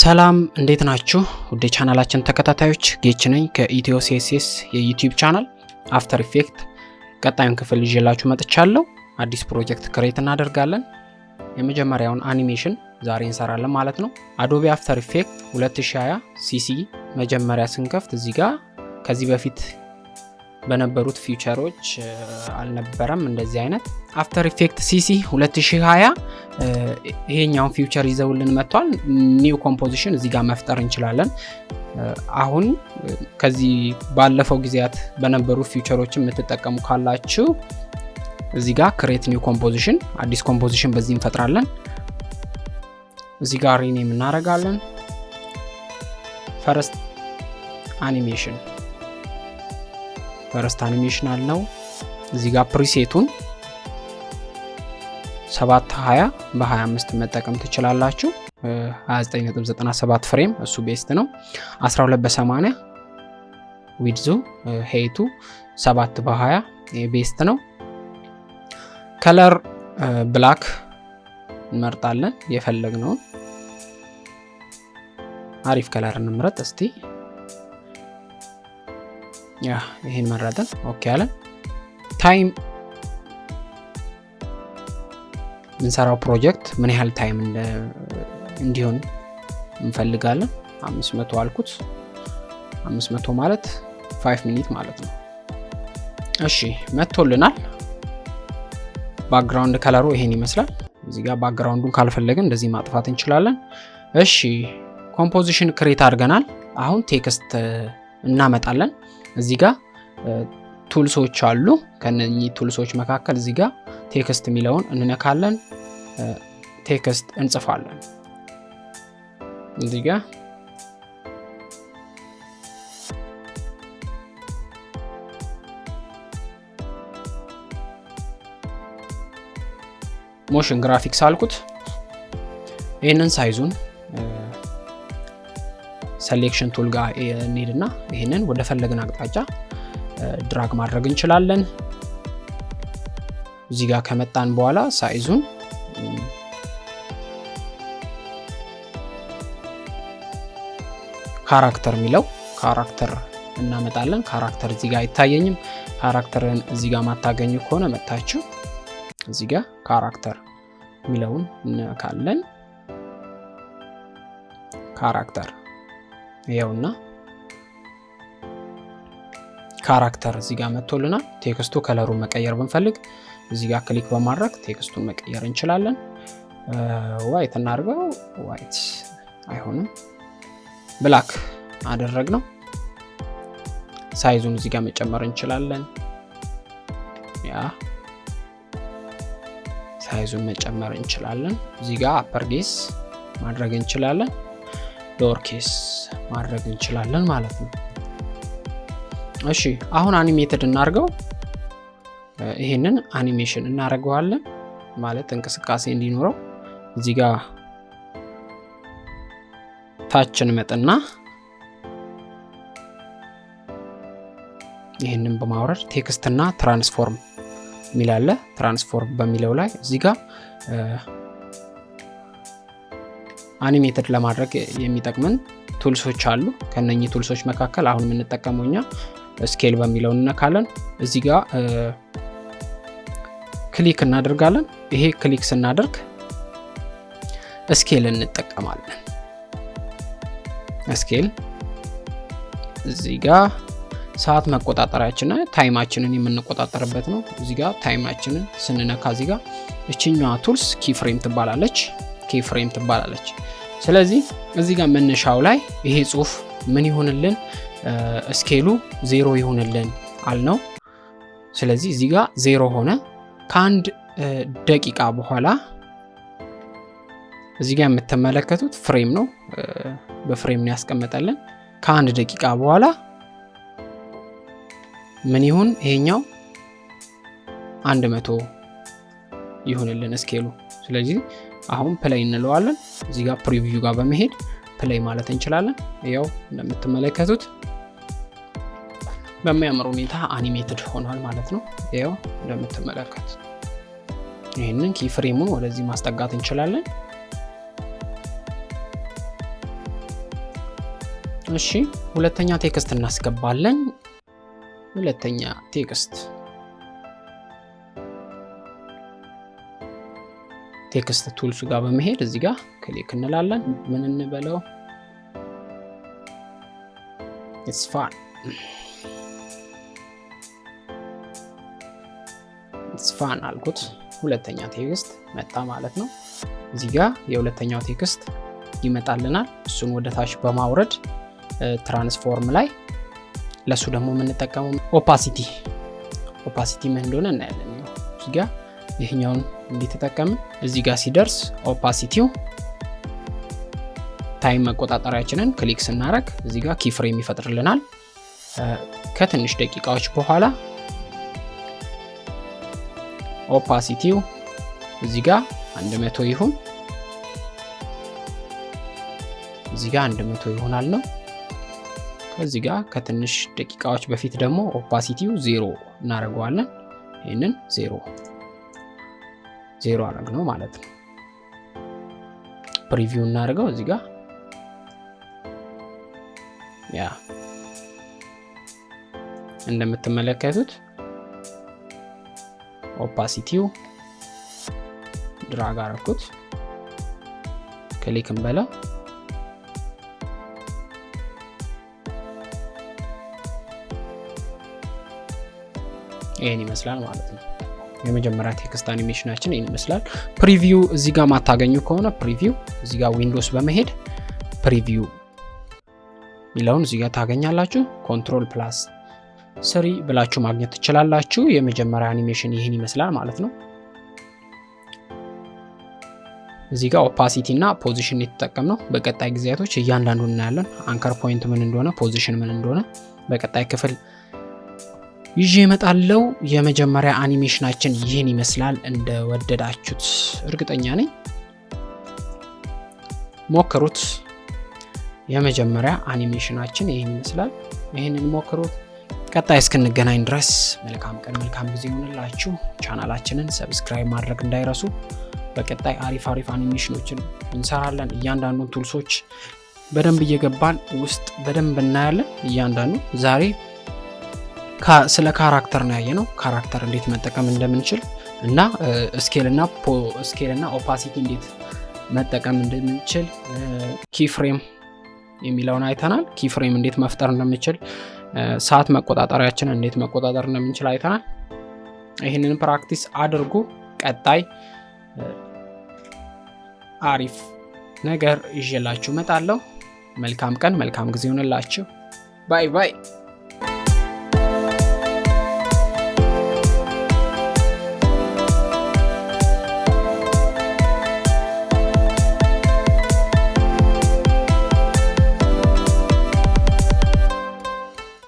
ሰላም እንዴት ናችሁ? ወደ ቻናላችን ተከታታዮች ጌች ነኝ ከኢትዮ ሲኤስኤስ የዩቲዩብ ቻናል አፍተር ኢፌክት ቀጣዩን ክፍል ይዤላችሁ መጥቻለሁ። አዲስ ፕሮጀክት ክሬት እናደርጋለን። የመጀመሪያውን አኒሜሽን ዛሬ እንሰራለን ማለት ነው። አዶቤ አፍተር ኢፌክት 2020 ሲሲ መጀመሪያ ስንከፍት እዚህ ጋር ከዚህ በፊት በነበሩት ፊቸሮች አልነበረም እንደዚህ አይነት አፍተር ኢፌክት ሲሲ 2020 ይሄኛውን ፊቸር ይዘውልን መጥቷል። ኒው ኮምፖዚሽን እዚህ ጋር መፍጠር እንችላለን። አሁን ከዚህ ባለፈው ጊዜያት በነበሩ ፊቸሮችን የምትጠቀሙ ካላችሁ እዚህ ጋር ክሬት ኒው ኮምፖዚሽን አዲስ ኮምፖዚሽን በዚህ እንፈጥራለን። እዚህ ጋር ሪኔም እናደርጋለን። ፈርስት አኒሜሽን አልነው። እዚህ ጋር ፕሪሴቱን 720 በ25 መጠቀም ትችላላችሁ። 29.97 ፍሬም እሱ ቤስት ነው። 12 በ80 ዊድዙ ሄይቱ 7 በ20 ቤስት ነው። ከለር ብላክ እንመርጣለን። የፈለግነውን አሪፍ ከለር እንምረጥ እስቲ። ይሄን መረጠን ኦኬ አለን። ታይም እንሰራው ፕሮጀክት ምን ያህል ታይም እንዲሆን እንፈልጋለን። 500 አልኩት። 500 ማለት 5 ሚኒት ማለት ነው። እሺ መጥቶልናል። ባክግራውንድ ከለሩ ይሄን ይመስላል። እዚህ ጋር ባክግራውንዱን ካልፈለግን እንደዚህ ማጥፋት እንችላለን። እሺ ኮምፖዚሽን ክሬት አድርገናል። አሁን ቴክስት እናመጣለን። እዚህ ጋር ቱልሶች አሉ። ከነኚህ ቱልሶች መካከል እዚህ ጋር ቴክስት የሚለውን እንነካለን። ቴክስት እንጽፋለን። እዚህ ጋር ሞሽን ግራፊክስ አልኩት። ይሄንን ሳይዙን ሴሌክሽን ቱል ጋር እንሄድና ይሄንን ወደ ፈለግን አቅጣጫ ድራግ ማድረግ እንችላለን። እዚህ ጋር ከመጣን በኋላ ሳይዙን ካራክተር የሚለው ካራክተር እናመጣለን። ካራክተር እዚህ ጋር አይታየኝም። ካራክተርን እዚህ ጋር ማታገኙ ከሆነ መታችሁ እዚህ ጋር ካራክተር የሚለውን እንነካለን። ካራክተር ይኸውና ካራክተር እዚህ ጋር መጥቶልናል። ቴክስቱ ከለሩን መቀየር ብንፈልግ እዚህ ጋር ክሊክ በማድረግ ቴክስቱን መቀየር እንችላለን። ዋይት እናድርገው። ዋይት አይሆንም፣ ብላክ አደረግነው። ሳይዙን እዚህ ጋር መጨመር እንችላለን። ሳይዙን መጨመር እንችላለን። እዚህ ጋር አፐር ኬስ ማድረግ እንችላለን፣ ሎወር ኬስ ማድረግ እንችላለን ማለት ነው። እሺ አሁን አኒሜትድ እናርገው። ይሄንን አኒሜሽን እናረጋዋለን ማለት እንቅስቃሴ እንዲኖረው እዚህ ጋር ታችን መጥና ይሄንን በማውረድ ቴክስት እና ትራንስፎርም ሚላለ ትራንስፎርም በሚለው ላይ እዚህ ጋር አኒሜትድ ለማድረግ የሚጠቅመን ቱልሶች አሉ። ከነኚህ ቱልሶች መካከል አሁን የምንጠቀመውኛ ስኬል በሚለው እንነካለን። እዚህ ጋር ክሊክ እናደርጋለን። ይሄ ክሊክ ስናደርግ ስኬል እንጠቀማለን። ስኬል እዚህ ጋር ሰዓት መቆጣጠሪያችንን ታይማችንን የምንቆጣጠርበት ነው። እዚህ ጋር ታይማችንን ስንነካ እዚህ ጋር እቺኛዋ ቱልስ ኪፍሬም ትባላለች። ስለዚህ እዚህ ጋር መነሻው ላይ ይሄ ጽሁፍ ምን ይሆንልን? ስኬሉ 0 ይሆንልን አልነው። ስለዚህ እዚህ ጋር 0 ሆነ። ከአንድ ደቂቃ በኋላ እዚህ ጋር የምትመለከቱት ፍሬም ነው። በፍሬም ነው ያስቀመጠልን። ከአንድ ደቂቃ በኋላ ምን ይሁን? ይሄኛው 100 ይሆንልን ስኬሉ። ስለዚህ አሁን ፕሌይ እንለዋለን። እዚህ ጋር ፕሪቪው ጋር በመሄድ ፕሌይ ማለት እንችላለን። ያው እንደምትመለከቱት በሚያምር ሁኔታ አኒሜትድ ሆኗል ማለት ነው። ያው እንደምትመለከቱት ይሄንን ኪ ፍሬሙን ወደዚህ ማስጠጋት እንችላለን። እሺ ሁለተኛ ቴክስት እናስገባለን። ሁለተኛ ቴክስት ቱልስ ጋር በመሄድ እዚህ ጋር ክሊክ እንላለን። ምን እንበለው? it's fun አልኩት። ሁለተኛ ቴክስት መጣ ማለት ነው። እዚህ ጋር የሁለተኛው ቴክስት ይመጣልናል። እሱን ወደ ታች በማውረድ ትራንስፎርም ላይ ለሱ ደግሞ የምንጠቀመው ኦፓሲቲ ምን እንደሆነ እናያለን። እዚህ ጋር ይሄኛውን እንዲተጠቀምን እዚህ ጋር ሲደርስ ኦፓሲቲው ታይም መቆጣጠሪያችንን ክሊክ ስናደርግ እዚህ ጋር ኪ ፍሬም ይፈጥርልናል። ከትንሽ ደቂቃዎች በኋላ ኦፓሲቲው እዚህ ጋር 100 ይሁን፣ እዚህ ጋር 100 ይሆናል ነው። ከዚህ ጋር ከትንሽ ደቂቃዎች በፊት ደግሞ ኦፓሲቲው 0 እናደርገዋለን። ይሄንን 0 አደረግነው ማለት ነው። ፕሪቪው እናደርገው እዚህ ጋር ያ እንደምትመለከቱት ኦፓሲቲው ድራግ አደረኩት። ክሊክ እንበለው። ይሄን ይመስላል ማለት ነው። የመጀመሪያ ቴክስት አኒሜሽናችን ይሄን ይመስላል። ፕሪቪው እዚህ ጋር ማታገኙ ከሆነ ፕሪቪው እዚህ ጋር ዊንዶውስ በመሄድ ፕሪቪው ሚለውን እዚህ ጋር ታገኛላችሁ። Ctrl+3 ብላችሁ ማግኘት ትችላላችሁ። የመጀመሪያ አኒሜሽን ይሄን ይመስላል ማለት ነው። እዚህ ጋር ኦፓሲቲ እና ፖዚሽን የተጠቀምነው በቀጣይ ጊዜያቶች እያንዳንዱን እናያለን። አንከር ፖይንት ምን እንደሆነ፣ ፖዚሽን ምን እንደሆነ በቀጣይ ክፍል ይዤ እመጣለሁ። የመጀመሪያ አኒሜሽናችን ይሄን ይመስላል። እንደወደዳችሁት እርግጠኛ ነኝ። ሞክሩት። የመጀመሪያ አኒሜሽናችን ይሄን ይመስላል። ይሄንን ሞክሩት። ቀጣይ እስክንገናኝ ድረስ መልካም ቀን፣ መልካም ጊዜ ይሁንላችሁ። ቻናላችንን ሰብስክራይብ ማድረግ እንዳይረሱ። በቀጣይ አሪፍ አኒሜሽኖችን እንሰራለን። እያንዳንዱን ቱልሶች በደንብ እየገባን ውስጥ በደንብ እናያለን። እያንዳንዱ ዛሬ ስለ ካራክተር ነው ያየነው። ካራክተር እንዴት መጠቀም እንደምንችል እና ስኬል እና ኦፓሲቲ እንዴት መጠቀም እንደምንችል፣ ኪፍሬም የሚለውን አይተናል። ኪፍሬም እንዴት መፍጠር እንደምንችል፣ ሰዓት መቆጣጠሪያችንን እንዴት መቆጣጠር እንደምንችል አይተናል። ይህንን ፕራክቲስ አድርጉ። ቀጣይ አሪፍ ነገር ይዤላችሁ እመጣለሁ። መልካም ቀን፣ መልካም ጊዜ ይሁንላችሁ። ባይ ባይ።